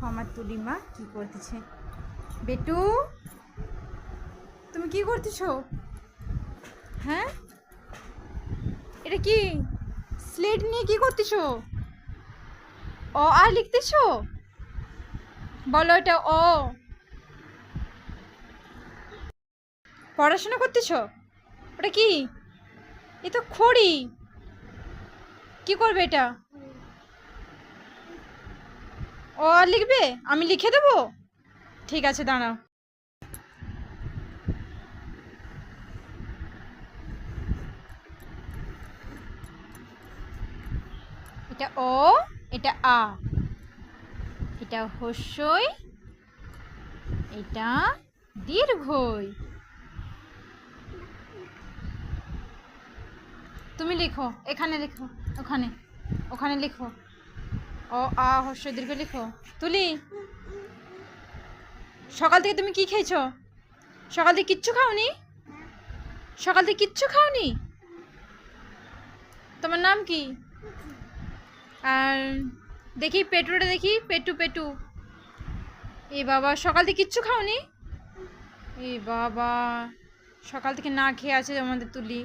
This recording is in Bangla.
আমার তুলি মা কি করতেছে। বেটু তুমি কি করতেছো? হ্যাঁ, এটা কি স্লেট নিয়ে কি করতেছো? অ আর লিখতেছো? বলো এটা অ। পড়াশোনা করতেছো? ওটা কি? এ তো খড়ি। কি করবে এটা? অ আর লিখবে? আমি লিখে দেবো? ঠিক আছে, দাঁড়াও। এটা অ, এটা আ, এটা হস্যই, এটা দীর্ঘই। তুমি লিখো, এখানে লিখো, ওখানে ওখানে লিখো। অ আ হস্য দীর্ঘ লিখো। তুলি, সকাল থেকে তুমি কি খেয়েছো? সকাল থেকে কিচ্ছু খাওনি? সকাল থেকে কিচ্ছু খাওনি? তোমার নাম কি? আর দেখি পেটুটা দেখি, পেটু পেটু। এ বাবা, সকাল থেকে কিচ্ছু খাওনি? এ বাবা, সকাল থেকে না খেয়ে আছে আমাদের তুলি।